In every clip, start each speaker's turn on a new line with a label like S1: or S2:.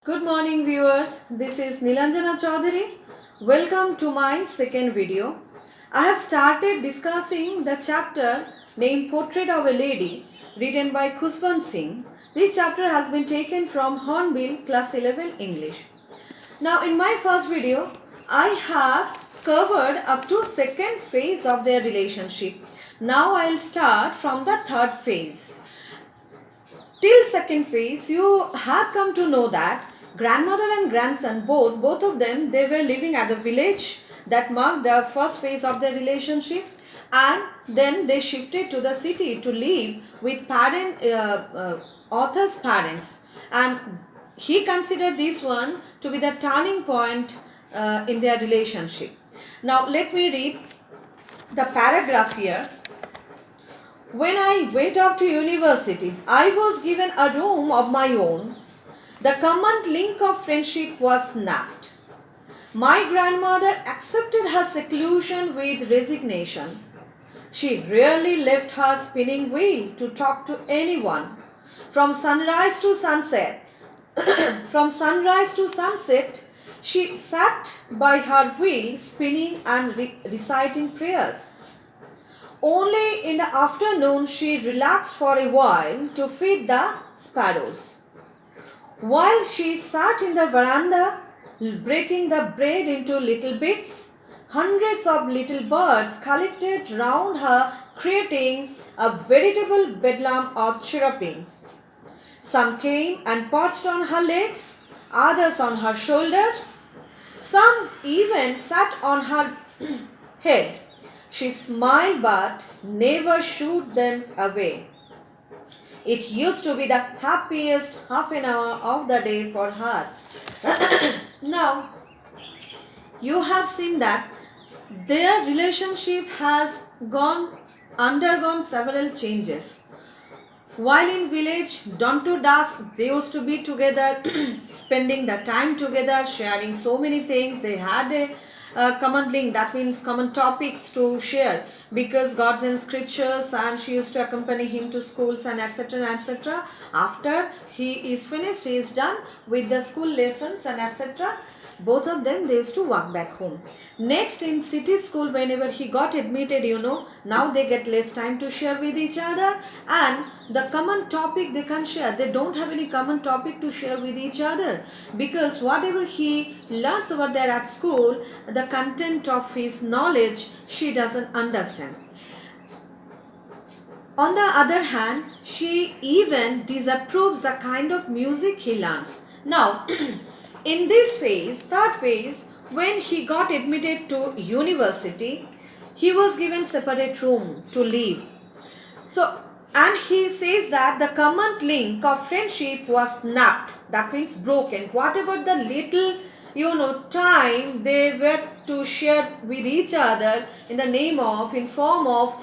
S1: Good morning viewers, this is Nilanjana Chaudhary. Welcome to my second video. I have started discussing the chapter named Portrait of a Lady written by Khusbant Singh. This chapter has been taken from Hornbill Class 11 English. Now in my first video, I have covered up to second phase of their relationship. Now I will start from the third phase. Till second phase, you have come to know that grandmother and grandson, both of them, they were living at the village. That marked the first phase of their relationship, and then they shifted to the city to live with author's parents, and he considered this one to be the turning point in their relationship. Now let me read the paragraph here. When I went off to university, I was given a room of my own. The common link of friendship was snapped. My grandmother accepted her seclusion with resignation. She rarely left her spinning wheel to talk to anyone. From sunrise to sunset, she sat by her wheel spinning and reciting prayers. Only in the afternoon she relaxed for a while to feed the sparrows. While she sat in the veranda, breaking the bread into little bits, hundreds of little birds collected round her, creating a veritable bedlam of chirrupings. Some came and perched on her legs, others on her shoulders. Some even sat on her head. She smiled but never shooed them away. It used to be the happiest half an hour of the day for her. Now, you have seen that their relationship has undergone several changes. While in village, dawn to dusk, they used to be together, spending the time together, sharing so many things. They had a common link, that means common topics to share, because God's in scriptures, and she used to accompany him to schools and etc. etc. After he is finished, he is done with the school lessons and etc. Both of them, they used to walk back home. Next, in city school, whenever he got admitted, now they get less time to share with each other, and the common topic they can share, they don't have any common topic to share with each other, because whatever he learns over there at school, the content of his knowledge, she doesn't understand. On the other hand, she even disapproves the kind of music he learns. Now, in this phase, third phase, when he got admitted to university, he was given separate room to live. So, and he says that the common link of friendship was snapped. That means broken. Whatever the little, time they were to share with each other in form of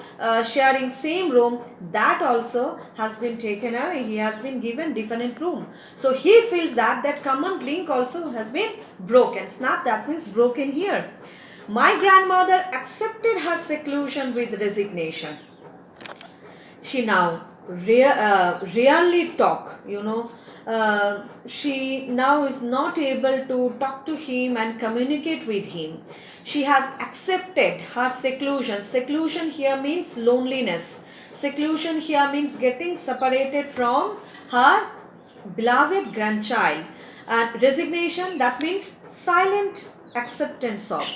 S1: sharing same room, that also has been taken away. He has been given different room. So he feels that common link also has been broken. Snap, that means broken here. My grandmother accepted her seclusion with resignation. She now rarely talk, she now is not able to talk to him and communicate with him. She has accepted her seclusion. Seclusion here means loneliness. Seclusion here means getting separated from her beloved grandchild. And resignation, that means silent acceptance of.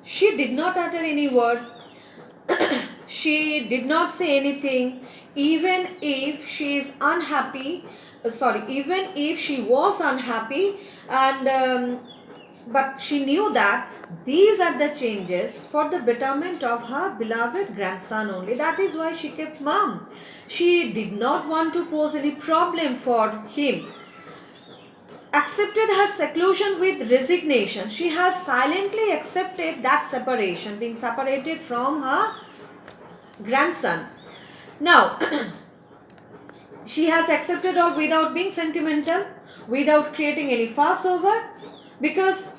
S1: She did not utter any word. She did not say anything, even if she is unhappy. Even if she was unhappy, and but she knew that these are the changes for the betterment of her beloved grandson only. That is why she kept mum. She did not want to pose any problem for him. Accepted her seclusion with resignation. She has silently accepted that separation, being separated from her grandson. Now, she has accepted all without being sentimental, without creating any fuss over, because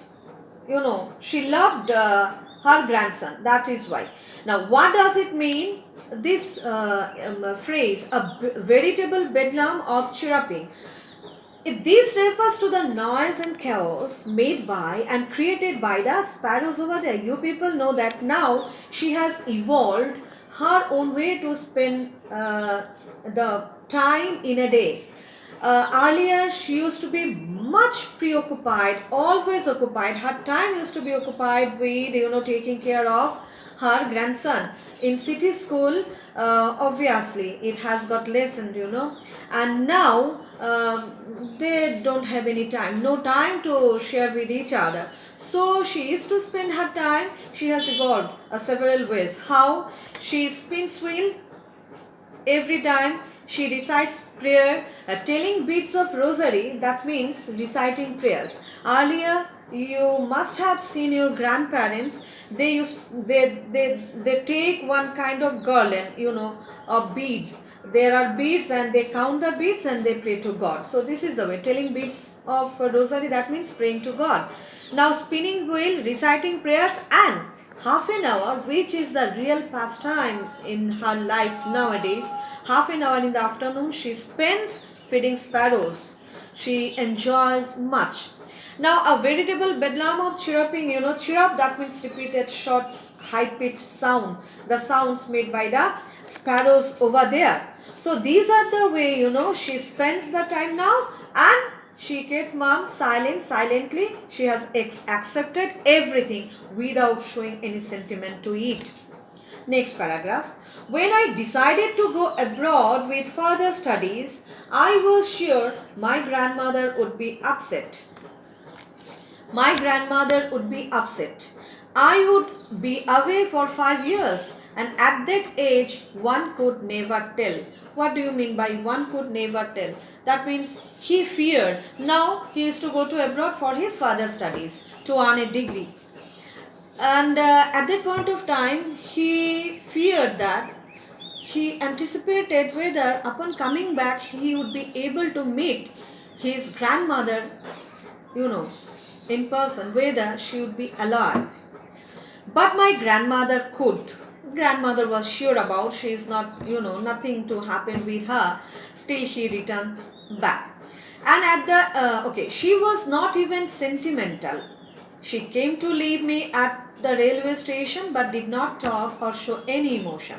S1: she loved her grandson. That is why. Now, what does it mean? This phrase, a veritable bedlam of chirruping. This refers to the noise and chaos made by and created by the sparrows over there. You people know that now she has evolved her own way to spend the time in a day. Earlier, she used to be much preoccupied, always occupied. Her time used to be occupied with, taking care of her grandson. In city school, obviously, it has got lessened, and now they don't have any time, no time to share with each other. So she used to spend her time. She has evolved several ways. How she spins wheel every time she recites prayer, telling bits of rosary, that means reciting prayers. Earlier, you must have seen your grandparents. They take one kind of garland, of beads. There are beads and they count the beads and they pray to God. So this is the way, telling beads of rosary, that means praying to God. Now spinning wheel, reciting prayers, and half an hour, which is the real pastime in her life nowadays. Half an hour in the afternoon she spends feeding sparrows. She enjoys much. Now a veritable bedlam of chirruping, chirrup, that means repeated short high-pitched sound. The sounds made by the sparrows over there. So these are the way, she spends the time now, and she kept mom silently. She has accepted everything without showing any sentiment to it. Next paragraph. When I decided to go abroad with further studies, I was sure my grandmother would be upset. My grandmother would be upset. I would be away for 5 years, and at that age one could never tell. What do you mean by one could never tell? That means he feared. Now he is to go to abroad for his further studies to earn a degree. And at that point of time, he feared that, he anticipated whether upon coming back he would be able to meet his grandmother, in person, whether she would be alive. But my grandmother could. Grandmother was sure about, she is not, nothing to happen with her till he returns back. And at the, she was not even sentimental. She came to leave me at the railway station but did not talk or show any emotion.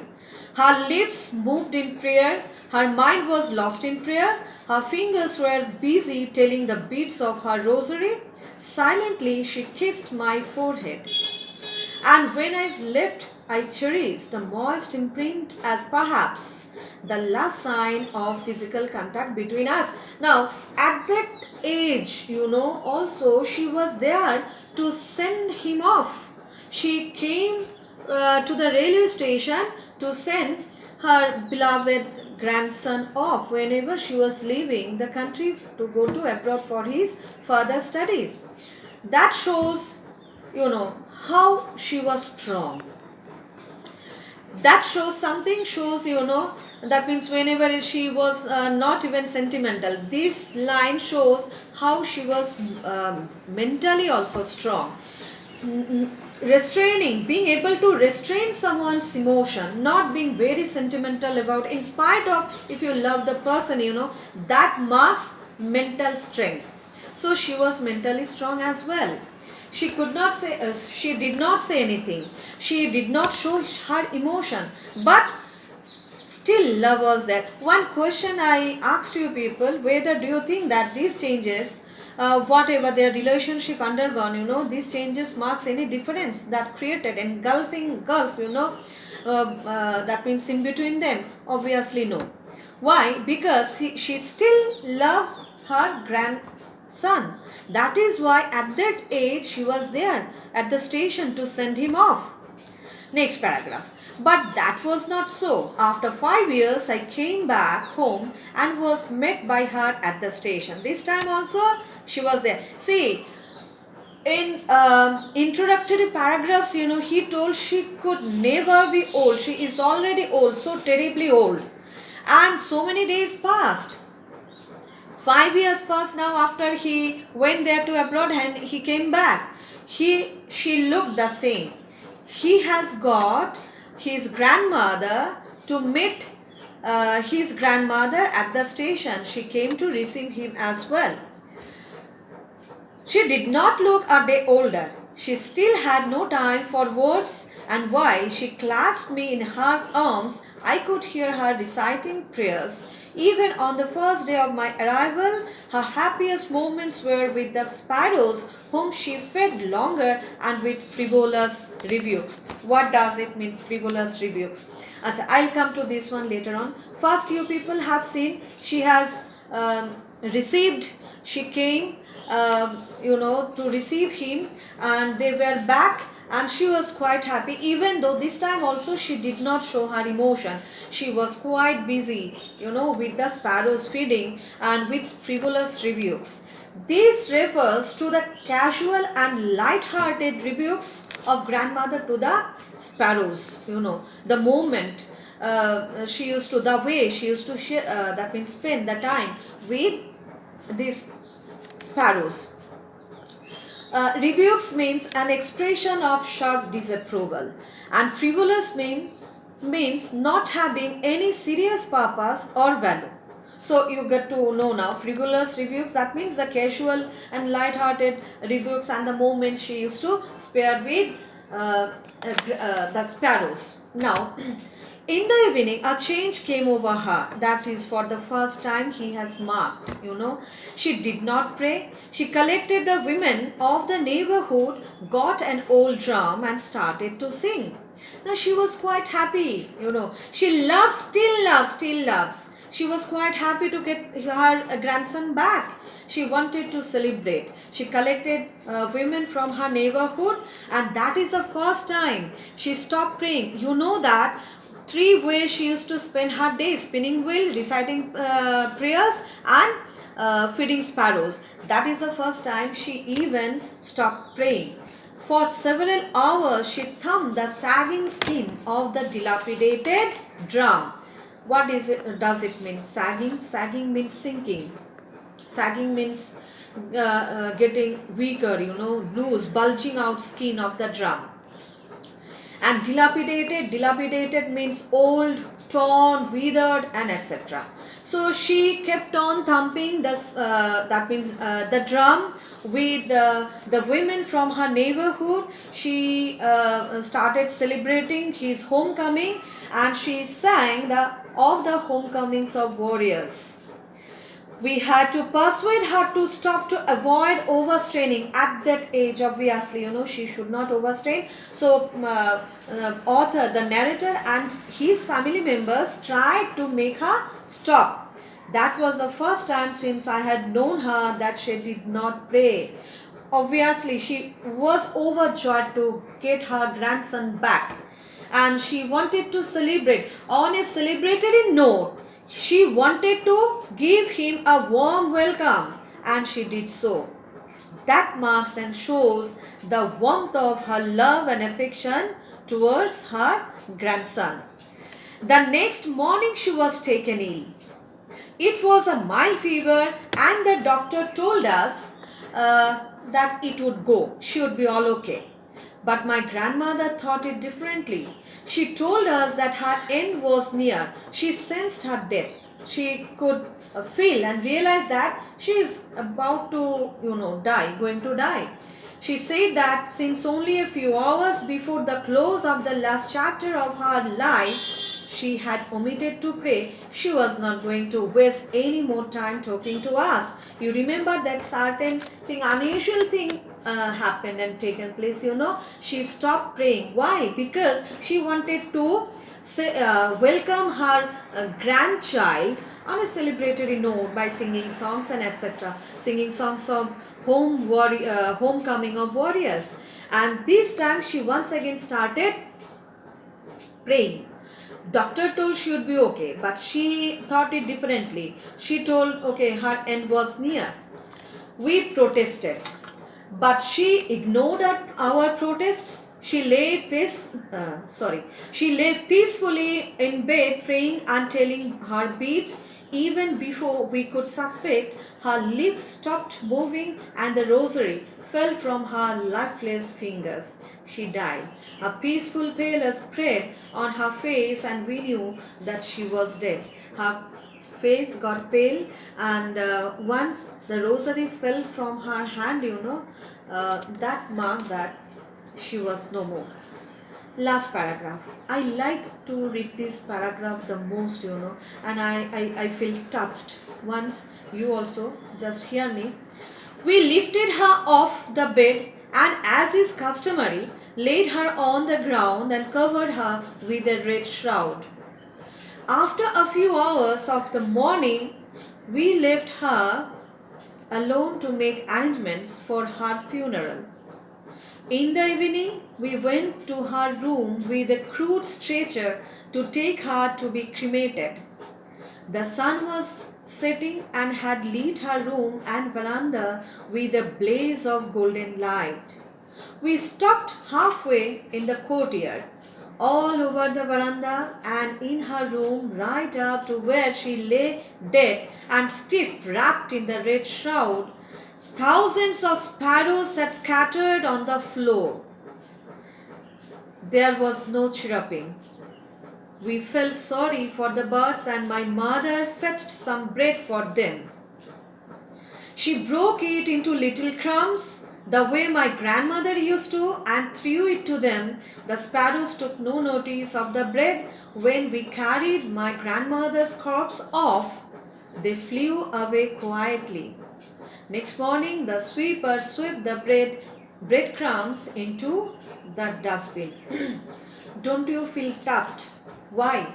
S1: Her lips moved in prayer, her mind was lost in prayer, her fingers were busy telling the beads of her rosary. Silently she kissed my forehead. And when I left, I cherished the moist imprint as perhaps the last sign of physical contact between us. Now, at that age, also she was there to send him off. She came to the railway station to send her beloved grandson off whenever she was leaving the country to go to abroad for his further studies. That shows, how she was strong. That shows something, that means whenever she was not even sentimental. This line shows how she was mentally also strong. Restraining, being able to restrain someone's emotion, not being very sentimental about, in spite of if you love the person, that marks mental strength. So she was mentally strong as well. She could not say, she did not say anything. She did not show her emotion. But still love was there. One question I asked you people, whether do you think that these changes, whatever their relationship undergone, these changes marks any difference that created engulfing gulf, that means in between them? Obviously no. Why? Because she still loves her grandson. That is why at that age she was there at the station to send him off. Next paragraph. But that was not so. After 5 years, I came back home and was met by her at the station. This time also she was there. See, in introductory paragraphs, he told she could never be old. She is already old, so terribly old. And so many days passed. 5 years passed now after he went there to abroad and he came back. She looked the same. He has got his grandmother to meet his grandmother at the station. She came to receive him as well. She did not look a day older. She still had no time for words, and while she clasped me in her arms, I could hear her reciting prayers. Even on the first day of my arrival, her happiest moments were with the sparrows, whom she fed longer, and with frivolous rebukes. What does it mean, frivolous rebukes? Achha, I'll come to this one later on. First, you people have seen she has received, she came to receive him, and they were back, and she was quite happy, even though this time also she did not show her emotion. She was quite busy, with the sparrows feeding and with frivolous rebukes. This refers to the casual and light-hearted rebukes of grandmother to the sparrows. The moment the way she used to that means spend the time with these sparrows. Rebukes means an expression of sharp disapproval, and frivolous means not having any serious purpose or value. So you get to know now, frivolous rebukes, that means the casual and light-hearted rebukes and the moments she used to spare with the sparrows. Now, in the evening, a change came over her. That is for the first time he has marked, She did not pray. She collected the women of the neighborhood, got an old drum and started to sing. Now she was quite happy, She still loves. She was quite happy to get her grandson back. She wanted to celebrate. She collected women from her neighborhood, and that is the first time she stopped praying. You know that 3 ways she used to spend her day: spinning wheel, reciting prayers, and feeding sparrows. That is the first time she even stopped praying. For several hours she thumbed the sagging skin of the dilapidated drum. What does it mean? Sagging? Sagging means sinking. Sagging means getting weaker, loose, bulging out skin of the drum. And dilapidated means old, torn, withered, and etc. So she kept on thumping the drum with the women from her neighborhood. She started celebrating his homecoming, and she sang of the homecomings of warriors. We had to persuade her to stop to avoid overstraining at that age. Obviously, she should not overstrain. So author, the narrator, and his family members tried to make her stop. That was the first time since I had known her that she did not pray. Obviously, she was overjoyed to get her grandson back, and she wanted to celebrate on a celebratory note. She wanted to give him a warm welcome, and she did so. That marks and shows the warmth of her love and affection towards her grandson. The next morning she was taken ill. It was a mild fever, and the doctor told us that it would go. She would be all okay. But my grandmother thought it differently. She told us that her end was near. She sensed her death. She could feel and realize that she is about to, die, going to die. She said that since only a few hours before the close of the last chapter of her life, she had omitted to pray, she was not going to waste any more time talking to us. You remember that certain thing, unusual thing happened and taken place, She stopped praying. Why? Because she wanted to welcome her grandchild on a celebratory note by singing songs and etc. Singing songs of homecoming of warriors. And this time she once again started praying. Doctor told she would be okay, but she thought it differently. She told, okay, her end was near. We protested, but she ignored our protests. She lay peacefully in bed, praying and telling her beads Even before we could suspect, her lips stopped moving and the rosary fell from her lifeless fingers. She died. A peaceful pallor spread on her face, and we knew that she was dead. Her face got pale, and once the rosary fell from her hand, that marked that she was no more. Last paragraph. I like to read this paragraph the most, and I feel touched. Once you also just hear me. We lifted her off the bed and, as is customary, laid her on the ground and covered her with a red shroud. After a few hours of the morning, we left her alone to make arrangements for her funeral. In the evening, we went to her room with a crude stretcher to take her to be cremated. The sun was setting and had lit her room and veranda with a blaze of golden light. We stopped halfway in the courtyard, all over the veranda and in her room, right up to where she lay dead and stiff, wrapped in the red shroud. Thousands of sparrows had scattered on the floor. There was no chirruping. We felt sorry for the birds, and my mother fetched some bread for them. She broke it into little crumbs, the way my grandmother used to, and threw it to them. The sparrows took no notice of the bread. When we carried my grandmother's corpse off, they flew away quietly. Next morning, the sweeper swept the breadcrumbs into the dustbin. Don't you feel touched? Why?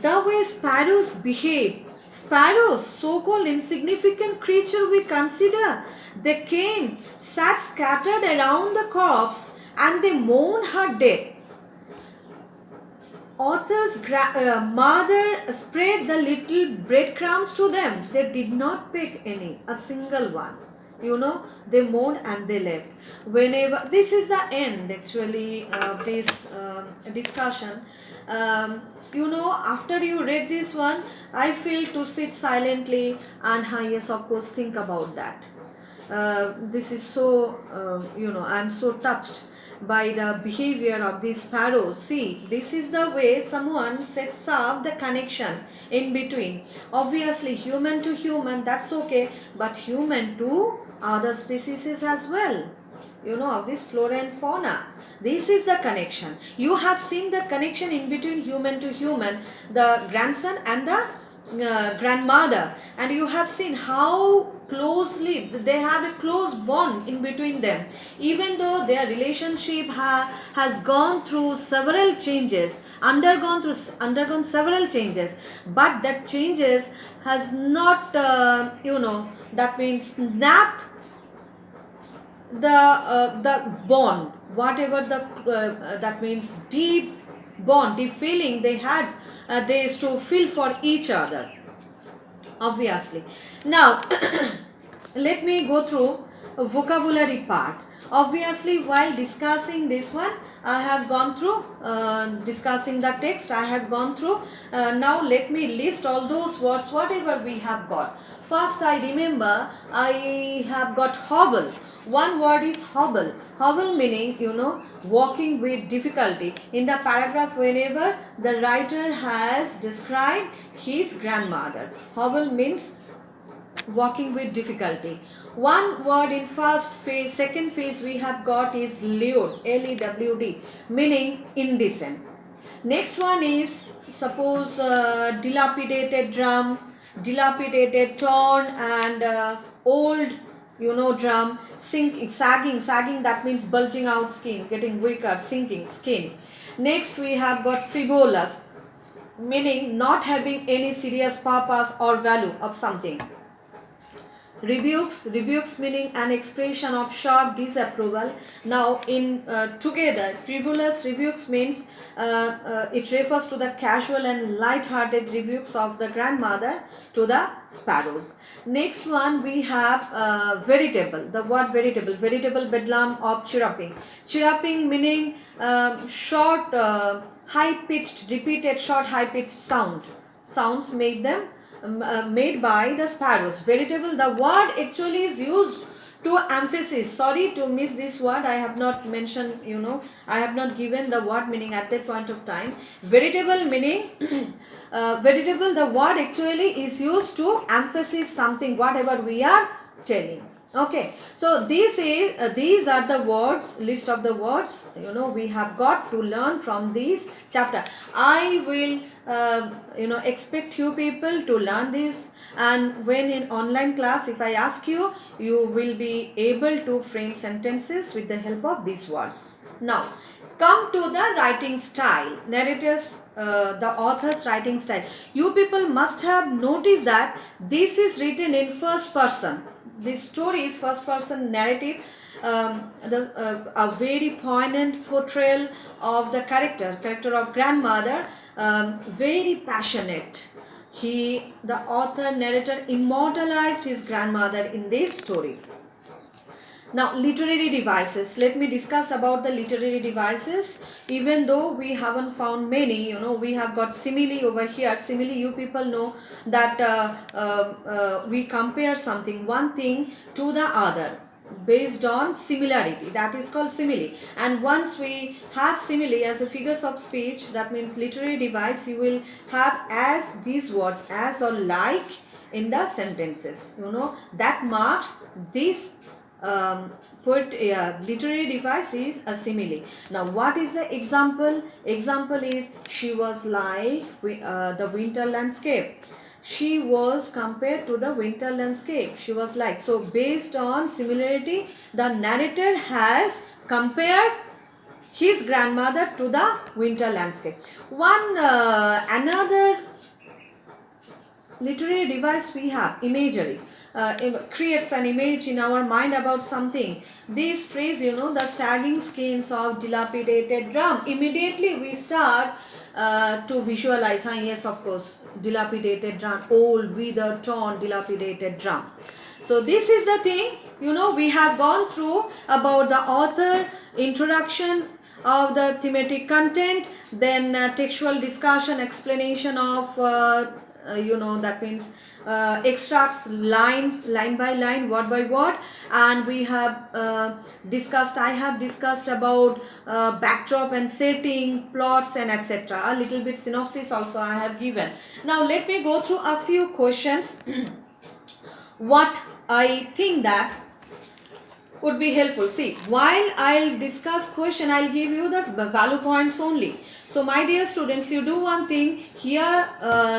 S1: The way sparrows behave. Sparrows, so-called insignificant creature we consider, they came, sat scattered around the corpse, and they mourned her death. Author's mother spread the little breadcrumbs to them. They did not pick any, a single one. They mourned and they left. Whenever this is the end actually of this discussion. After you read this one, I feel to sit silently and yes, of course, think about that. This is so, I'm so touched by the behavior of these sparrows. See, this is the way someone sets up the connection in between. Obviously, human to human, that's okay, but human to other species as well. Of this flora and fauna. This is the connection. You have seen the connection in between human to human, the grandson and the grandmother, and you have seen how closely they have a close bond in between them, even though their relationship has gone through several changes, undergone several changes, but that changes has not that means snapped the bond, whatever that means deep bond, deep feeling they had, they used to feel for each other, obviously. Now let me go through a vocabulary part. Obviously, while discussing this one, I have gone through discussing the text, I have gone through. Now let me list all those words whatever we have got. First, I remember I have got hobble. One word is hobble. Hobble meaning, walking with difficulty. In the paragraph, whenever the writer has described his grandmother, hobble means walking with difficulty. One word in first phase, second phase we have got is lewd, L-E-W-D, meaning indecent. Next one is, suppose dilapidated drum, dilapidated, torn and old, drum, sagging, that means bulging out skin, getting weaker, sinking skin. Next we have got frivolous, meaning not having any serious purpose or value of something. Rebukes meaning an expression of sharp disapproval. Now in together, frivolous rebukes means it refers to the casual and light-hearted rebukes of the grandmother to the sparrows. Next one we have veritable. The word veritable bedlam of chirruping. Chirruping meaning short, high-pitched, repeated short, high-pitched sounds make them made by the sparrows. Veritable, the word actually is used to emphasis. Sorry to miss this word, I have not mentioned, I have not given the word meaning at that point of time. Veritable meaning, veritable, the word actually is used to emphasize something, whatever we are telling. Okay, so these are the words, list of the words we have got to learn from this chapter. I will expect you people to learn this, and when in online class, if I ask you, you will be able to frame sentences with the help of these words. Now come to the writing style, narrators, the author's writing style. You people must have noticed that this is written in first person. This story is first person narrative, a very poignant portrayal of the character of grandmother, very passionate. The author narrator immortalized his grandmother in this story. Now, literary devices. Let me discuss about the literary devices. Even though we haven't found many, we have got simile over here. Simile, you people know that we compare something, one thing to the other based on similarity. That is called simile. And once we have simile as a figures of speech, that means literary device, you will have as these words, as or like in the sentences. That marks this literary device is a simile. Now what is the example? Example is, she was like the winter landscape. She was compared to the winter landscape. She was like. So based on similarity, the narrator has compared his grandmother to the winter landscape. Another literary device we have, imagery. Creates an image in our mind about something. This phrase, the sagging skins of dilapidated drum. Immediately we start to visualize, yes, of course, dilapidated drum, old, withered, torn, dilapidated drum. So this is the thing, we have gone through about the author, introduction of the thematic content, then textual discussion, explanation of that means extracts lines, line by line, word by word, and we have I have discussed about backdrop and setting, plots and etc. A little bit synopsis also I have given. Now let me go through a few questions what I think that would be helpful. See, while I'll discuss question, I'll give you the value points only. So my dear students, you do one thing here,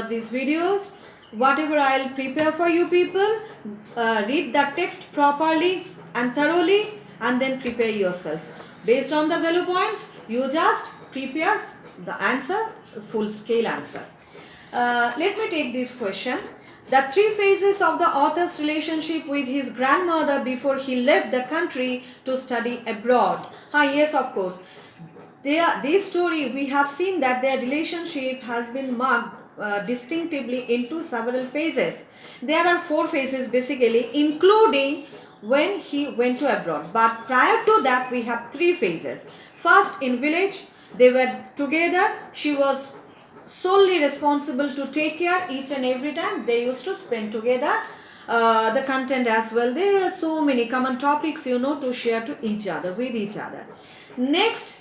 S1: these videos, whatever I'll prepare for you people, read the text properly and thoroughly, and then prepare yourself. Based on the value points, you just prepare the answer, full scale answer. Let me take this question. The three phases of the author's relationship with his grandmother before he left the country to study abroad. Yes, of course. This story, we have seen that their relationship has been marked distinctively into several phases. There are 4 phases basically, including when he went to abroad. But prior to that, we have 3 phases. First, in village, they were together. She was solely responsible to take care each and every time. They used to spend together. The content as well. There are so many common topics, to share to each other, with each other. Next,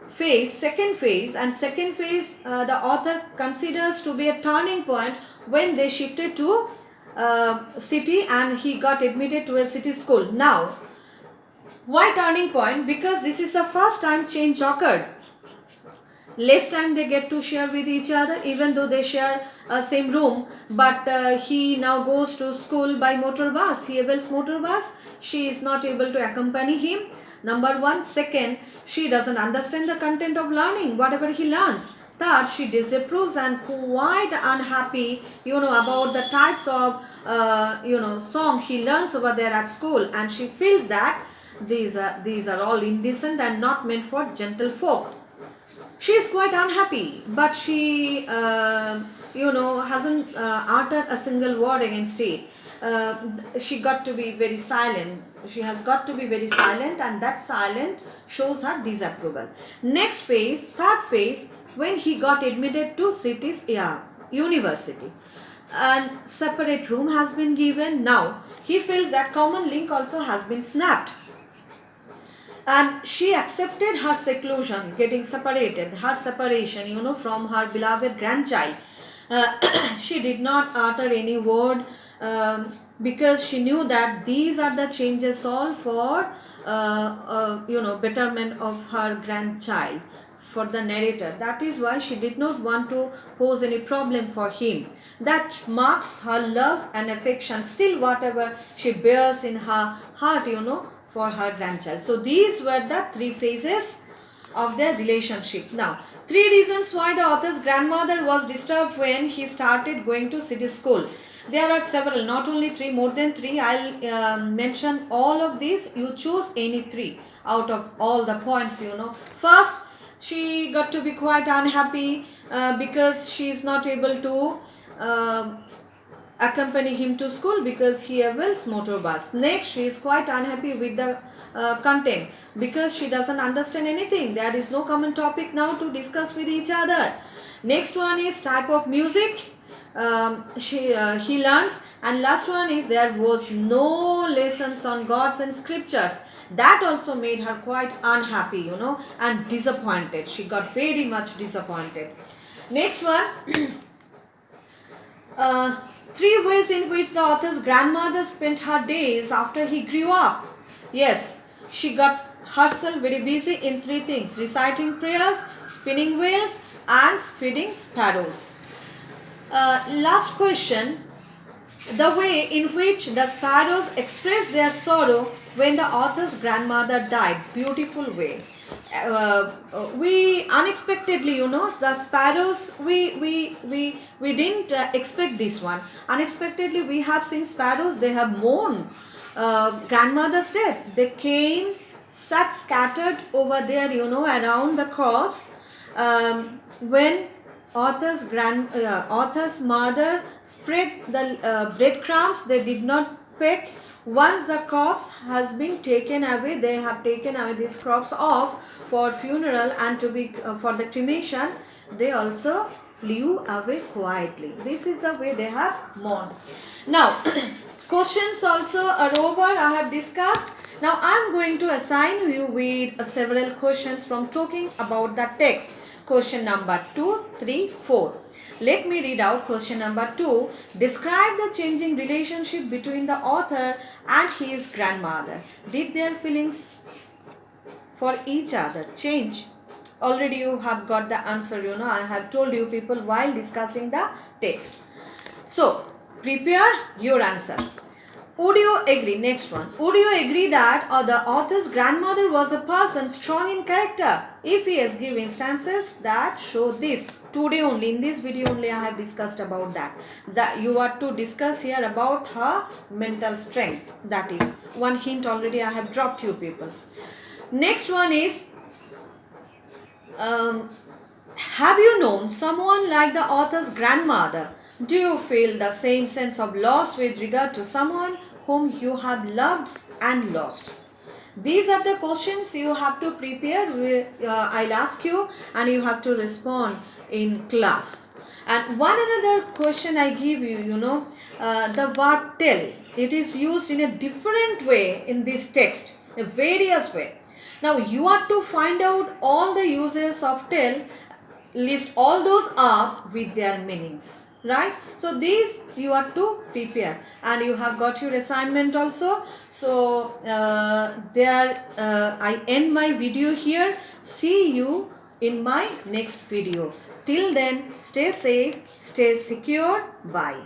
S1: phase, second phase, the author considers to be a turning point when they shifted to city and he got admitted to a city school. Now, why turning point? Because this is the first time change occurred. Less time they get to share with each other, even though they share same room, but he now goes to school by motor bus. He avails motor bus. She is not able to accompany him. Number 1. Second, she doesn't understand the content of learning, whatever he learns. Third, she disapproves and quite unhappy, about the types of, song he learns over there at school, and she feels that these are all indecent and not meant for gentle folk. She is quite unhappy, but she, hasn't uttered a single word against it. She got to be very silent. She has got to be very silent, and that silence shows her disapproval. Next phase, third phase, when he got admitted to university. and separate room has been given. Now he feels that common link also has been snapped, and she accepted her seclusion, getting separated, her separation, from her beloved grandchild. She did not utter any word, because she knew that these are the changes all for betterment of her grandchild, for the narrator. That is why she did not want to pose any problem for him. That marks her love and affection, still whatever she bears in her heart, for her grandchild. So these were the three phases of their relationship. Now, three reasons why the author's grandmother was disturbed when he started going to city school. There are several, not only three, more than three. I'll mention all of these. You choose any three out of all the points, First, she got to be quite unhappy because she is not able to accompany him to school because he avails motor bus. Next, she is quite unhappy with the content because she doesn't understand anything. There is no common topic now to discuss with each other. Next one is type of music he learns, and last one is there was no lessons on gods and scriptures. That also made her quite unhappy, and disappointed. She got very much disappointed. Next one, three ways in which the author's grandmother spent her days after he grew up. Yes, she got herself very busy in three things: reciting prayers, spinning wheels, and feeding sparrows. Last question, the way in which the sparrows express their sorrow when the author's grandmother died. Beautiful way. We unexpectedly, the sparrows, we didn't expect this one. Unexpectedly, we have seen sparrows, they have mourned grandmother's death. They came, sat scattered over there, around the crops. When author's mother spread the breadcrumbs, they did not peck. Once the crops has been taken away, they have taken away these crops off for funeral and to be for the cremation, they also flew away quietly. This is the way they have mourned. Now, questions also are over. I have discussed. Now, I am going to assign you with several questions from talking about the text. Question number 2, 3, 4. Let me read out question number 2. Describe the changing relationship between the author and his grandmother. Did their feelings for each other change? Already you have got the answer, I have told you people while discussing the text. So, prepare your answer. Would you agree? Next one. Would you agree that the author's grandmother was a person strong in character? If yes, give instances that show this. Today only, in this video only, I have discussed about that. That you are to discuss here about her mental strength. That is one hint already I have dropped you people. Next one is, have you known someone like the author's grandmother? Do you feel the same sense of loss with regard to someone whom you have loved and lost? These are the questions you have to prepare. I'll ask you and you have to respond in class. And one another question I give you, the word tell. It is used in a different way in this text, a various way. Now you are to find out all the uses of tell, list all those up with their meanings, right? So these you are to prepare, and you have got your assignment also. So I end my video here. See you in my next video. Till then, stay safe, stay secure. Bye.